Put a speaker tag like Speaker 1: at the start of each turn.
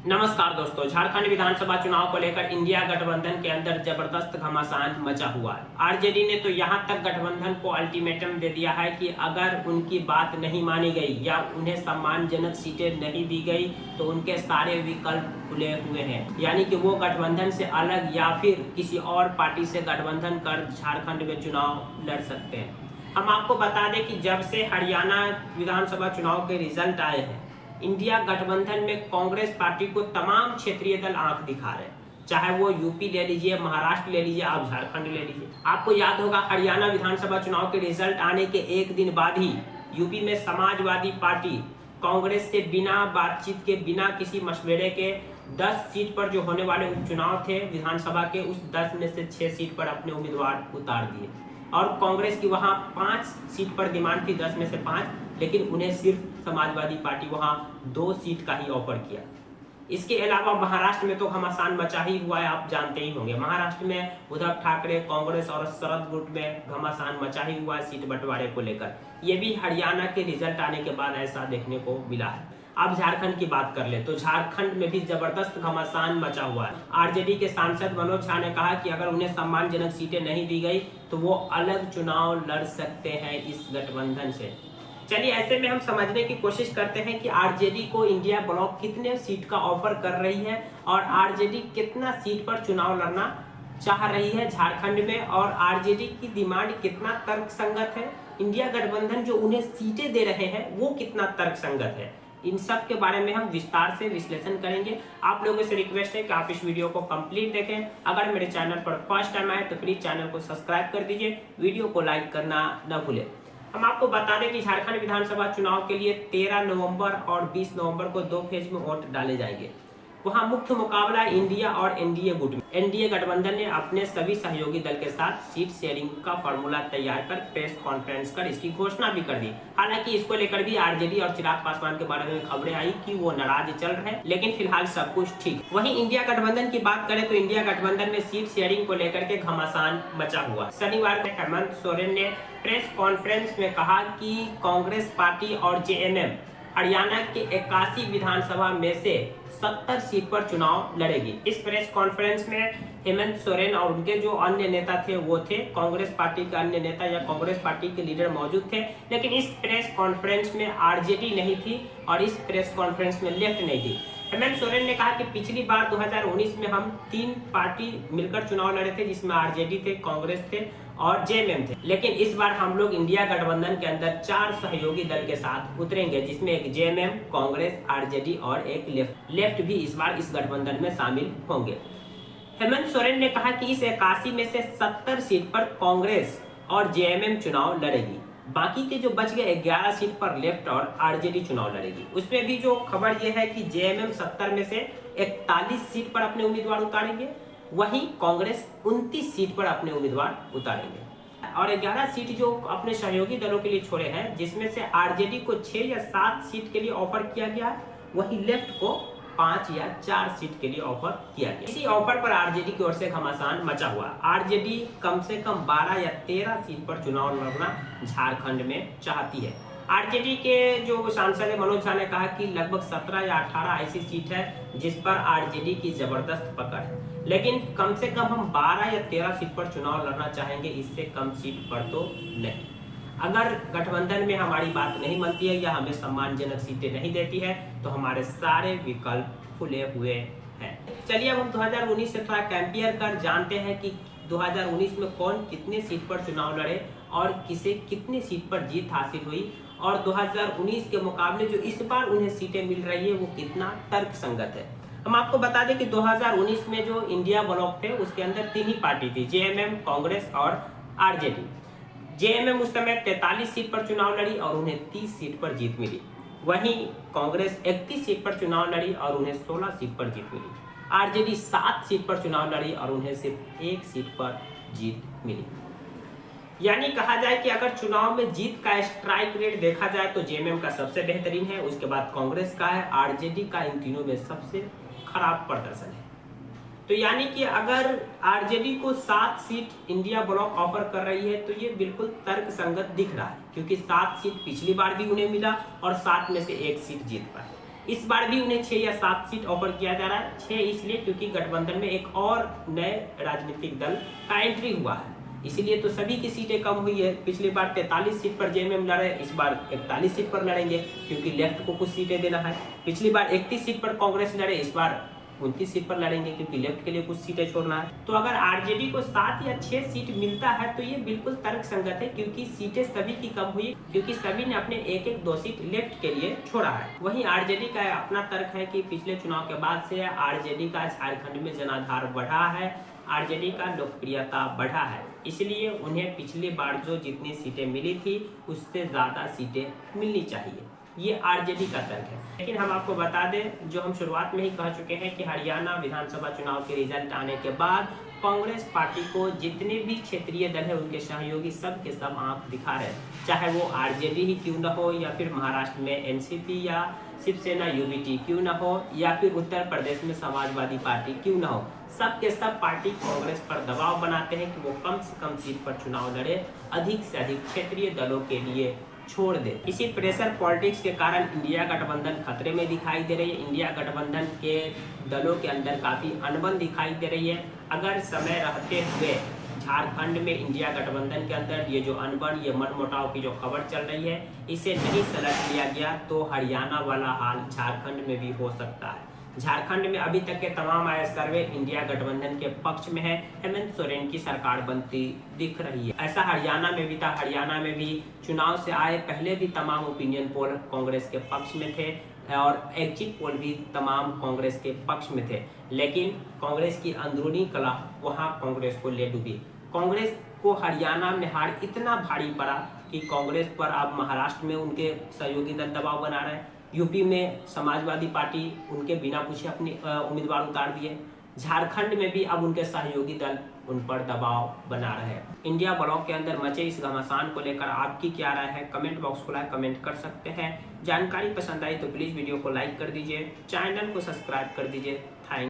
Speaker 1: नमस्कार दोस्तों, झारखंड विधानसभा चुनाव को लेकर इंडिया गठबंधन के अंदर जबरदस्त घमासान मचा हुआ है। आरजेडी ने तो यहां तक गठबंधन को अल्टीमेटम दे दिया है कि अगर उनकी बात नहीं मानी गई या उन्हें सम्मानजनक सीटें नहीं दी गई तो उनके सारे विकल्प खुले हुए हैं, यानी कि वो गठबंधन से अलग या फिर किसी और पार्टी से गठबंधन कर झारखंड में चुनाव लड़ सकते हैं। हम आपको बता दें कि जब से हरियाणा विधानसभा चुनाव के रिजल्ट आए हैं, इंडिया गठबंधन में कांग्रेस पार्टी को तमाम क्षेत्रीय दल आंख दिखा रहे हैं। चाहे वो यूपी ले लीजिए, महाराष्ट्र ले लीजिए, आप झारखंड ले लीजिए। आपको याद होगा हरियाणा विधानसभा चुनाव के रिजल्ट आने के एक दिन बाद ही यूपी में समाजवादी पार्टी कांग्रेस से बिना बातचीत के, बिना किसी मशवरे के 10 सीट पर जो होने वाले उपचुनाव थे विधानसभा के, उस 10 में से 6 सीट पर अपने उम्मीदवार उतार दिए और कांग्रेस की वहां 5 सीट पर डिमांड थी, 10 में से 5, लेकिन उन्हें सिर्फ समाजवादी पार्टी वहां 2 सीट का ही ऑफर किया। इसके अलावा महाराष्ट्र में तो घमासान मचा ही हुआ है, आप जानते ही होंगे। महाराष्ट्र में उद्धव ठाकरे, कांग्रेस और शरद गुट में घमासान मचा ही हुआ है सीट बंटवारे को लेकर। ये भी हरियाणा के रिजल्ट आने के बाद ऐसा देखने को मिला है। अब झारखंड की बात कर ले तो झारखंड में भी जबरदस्त घमासान मचा हुआ है। आरजेडी के सांसद मनोज झा ने कहा कि अगर उन्हें सम्मानजनक सीटें नहीं दी गई तो वो अलग चुनाव लड़ सकते हैं इस गठबंधन से। चलिए ऐसे में हम समझने की कोशिश करते हैं कि आरजेडी को इंडिया ब्लॉक कितने सीट का ऑफर कर रही है और आरजेडी कितना सीट पर चुनाव लड़ना चाह रही है झारखंड में, और आरजेडी की डिमांड कितना तर्कसंगत है, इंडिया गठबंधन जो उन्हें सीटें दे रहे हैं वो कितना तर्कसंगत है। इन सब के बारे में हम विस्तार से विश्लेषण करेंगे। आप लोगों से रिक्वेस्ट है कि आप इस वीडियो को कंप्लीट देखें। अगर मेरे चैनल पर फर्स्ट टाइम आए तो प्लीज चैनल को सब्सक्राइब कर दीजिए, वीडियो को लाइक करना न भूलें। हम आपको बता दें कि झारखंड विधानसभा चुनाव के लिए 13 नवंबर और 20 नवंबर को 2 फेज में वोट डाले जाएंगे। वहां मुख्य मुकाबला इंडिया और एनडीए गुट में। एनडीए गठबंधन ने अपने सभी सहयोगी दल के साथ सीट शेयरिंग का फॉर्मूला तैयार कर प्रेस कॉन्फ्रेंस कर इसकी घोषणा भी कर दी। हालांकि इसको लेकर भी आरजेडी और चिराग पासवान के बारे में खबरें आई कि वो नाराज चल रहे हैं, लेकिन फिलहाल सब कुछ ठीक। वहीं इंडिया गठबंधन की बात करें तो इंडिया गठबंधन में सीट शेयरिंग को लेकर के घमासान मचा हुआ। शनिवार को हेमंत सोरेन ने प्रेस कॉन्फ्रेंस में कहा कि कांग्रेस पार्टी और जेएमएम हरियाणा के 81 विधानसभा में से 70 सीट पर चुनाव लड़ेगी। इस प्रेस कॉन्फ्रेंस में हेमंत सोरेन और उनके जो अन्य नेता थे वो थे कांग्रेस पार्टी के अन्य नेता या कांग्रेस पार्टी के लीडर मौजूद थे, लेकिन इस प्रेस कॉन्फ्रेंस में आरजेडी नहीं थी और इस प्रेस कॉन्फ्रेंस में लेफ्ट नहीं थी। हेमंत सोरेन ने कहा कि पिछली बार 2019 में हम 3 पार्टी मिलकर चुनाव लड़े थे, जिसमें आरजेडी थे, कांग्रेस थे और जेएमएम थे, लेकिन इस बार हम लोग इंडिया गठबंधन के अंदर 4 सहयोगी दल के साथ उतरेंगे, जिसमें एक जेएमएम, कांग्रेस, आरजेडी और एक लेफ्ट भी इस बार इस गठबंधन में शामिल होंगे। हेमंत सोरेन ने कहा कि इस 81 में से 70 सीट पर कांग्रेस और जेएमएम चुनाव लड़ेगी, बाकी के जो बच गए 11 सीट पर लेफ्ट और आरजेडी चुनाव लड़ेगी। उसमें भी जो खबर यह है कि जेएमएम 70 में से 41 सीट पर अपने उम्मीदवार उतारेंगे, वहीं कांग्रेस 29 सीट पर अपने उम्मीदवार उतारेंगे और 11 सीट जो अपने सहयोगी दलों के लिए छोड़े हैं, जिसमें से आरजेडी को 6 या 7 सीट के लिए ऑफर किया गया, वहीं लेफ्ट को 5 या 4 सीट के लिए ऑफर किया गया। इसी ऑफर पर आरजेडी की ओर से घमासान मचा हुआ। आरजेडी कम से कम 12 या 13 सीट पर चुनाव लड़ना झारखंड में चाहती है। आरजेडी के जो सांसद मनोज झा ने कहा कि लगभग 17 या 18 ऐसी सीट है जिस पर आरजेडी की जबरदस्त पकड़ है, लेकिन कम से कम हम 12 या 13 सीट पर चुनाव लड़ना चाहेंगे, इससे कम सीट पर तो नहीं। अगर गठबंधन में हमारी बात नहीं बनती है या हमें सम्मानजनक सीटें नहीं देती है तो हमारे सारे विकल्प खुले हुए हैं। चलिए अब हम 2019 से थोड़ा कंपेयर कर जानते हैं कि 2019 में कौन कितने सीट पर चुनाव लड़े और किसे कितने सीट पर जीत हासिल हुई, और 2019 के मुकाबले जो इस बार उन्हें सीटें मिल रही है वो कितना तर्कसंगत है। हम आपको बता दें कि 2019 में जो इंडिया ब्लॉक थे उसके अंदर 3 ही पार्टी थी, जेएमएम, कांग्रेस और आरजेडी। जेएमएम उस समय 43 सीट पर चुनाव लड़ी और उन्हें 30 सीट पर जीत मिली, वहीं कांग्रेस 31 सीट पर चुनाव लड़ी और उन्हें 16 सीट पर जीत मिली। आरजेडी 7 सीट पर चुनाव लड़ी और उन्हें सिर्फ 1 सीट पर जीत मिली। यानी कहा जाए कि अगर चुनाव में जीत का स्ट्राइक रेट देखा जाए तो जेएमएम का सबसे बेहतरीन है, उसके बाद कांग्रेस का है, आरजेडी का इन तीनों में सबसे खराब प्रदर्शन है। तो यानी कि अगर आरजेडी को 7 सीट इंडिया ब्लॉक ऑफर कर रही है तो ये बिल्कुल तर्कसंगत दिख रहा है, क्योंकि 7 सीट पिछली बार भी उन्हें मिला और 7 में से 1 सीट जीत पाए। इस बार भी उन्हें 6 या 7 सीट ऑफर किया जा रहा है। 6 इसलिए क्योंकि गठबंधन में एक और नए राजनीतिक दल का एंट्री हुआ है, इसीलिए तो सभी की सीटें कम हुई है। पिछली बार 43 सीट पर जेएमएम लड़े, इस बार 41 सीट पर लड़ेंगे क्योंकि लेफ्ट को कुछ सीटें देना है। पिछली बार 31 सीट पर कांग्रेस लड़े, इस बार 29 सीट पर लड़ेंगे क्योंकि लेफ्ट के लिए कुछ सीटें छोड़ना है। तो अगर आरजेडी को 7 या 6 सीट मिलता है तो ये बिल्कुल तर्कसंगत है, क्योंकि सीटें सभी की कम हुई, क्योंकि सभी ने अपने एक एक 2 सीट लेफ्ट के लिए छोड़ा है। वहीं आरजेडी का अपना तर्क है कि पिछले चुनाव के बाद से आरजेडी का झारखंड में जनाधार बढ़ा है, आरजेडी का लोकप्रियता बढ़ा है, इसलिए उन्हें पिछली बार जो जितनी सीटें मिली थी उससे ज़्यादा सीटें मिलनी चाहिए। ये आरजेडी का तर्क है। लेकिन हम आपको बता दें, जो हम शुरुआत में ही कह चुके हैं कि हरियाणा विधानसभा चुनाव के रिजल्ट आने के बाद कांग्रेस पार्टी को जितने भी क्षेत्रीय दल है उनके सहयोगी सब के सब आंख दिखा रहे हैं, चाहे वो आरजेडी ही क्यों न हो, या फिर महाराष्ट्र में एनसीपी या शिवसेना यूबीटी क्यों न हो, या फिर उत्तर प्रदेश में समाजवादी पार्टी क्यों न हो, सब के सब पार्टी कांग्रेस पर दबाव बनाते हैं कि वो कम से कम सीट पर चुनाव लड़े, अधिक से अधिक क्षेत्रीय दलों के लिए छोड़ दे। इसी प्रेशर पॉलिटिक्स के कारण इंडिया गठबंधन खतरे में दिखाई दे रही है। इंडिया गठबंधन के दलों के अंदर काफी अनबन दिखाई दे रही है। अगर समय रहते हुए झारखंड में इंडिया गठबंधन के अंदर ये जो अनबन, ये मनमुटाव की जो खबर चल रही है, इसे नहीं सलट लिया गया तो हरियाणा वाला हाल झारखंड में भी हो सकता है। झारखंड में अभी तक के तमाम आए सर्वे इंडिया गठबंधन के पक्ष में है, हेमंत सोरेन की सरकार बनती दिख रही है। ऐसा हरियाणा में भी था। हरियाणा में भी चुनाव से आए पहले भी तमाम ओपिनियन पोल कांग्रेस के पक्ष में थे और एग्जिट पोल भी तमाम कांग्रेस के पक्ष में थे, लेकिन कांग्रेस की अंदरूनी कलह वहां कांग्रेस को ले डूबी। कांग्रेस को हरियाणा में हार इतना भारी पड़ा कि कांग्रेस पर अब महाराष्ट्र में उनके सहयोगी दल दबाव बना रहे हैं, यूपी में समाजवादी पार्टी उनके बिना पूछे अपनी उम्मीदवार उतार दिए, झारखंड में भी अब उनके सहयोगी दल उन पर दबाव बना रहे हैं। इंडिया ब्लॉक के अंदर मचे इस घमासान को लेकर आपकी क्या राय है, कमेंट बॉक्स खुला है, कमेंट कर सकते हैं। जानकारी पसंद आई तो प्लीज़ वीडियो को लाइक कर दीजिए, चैनल को सब्सक्राइब कर दीजिए। थैंक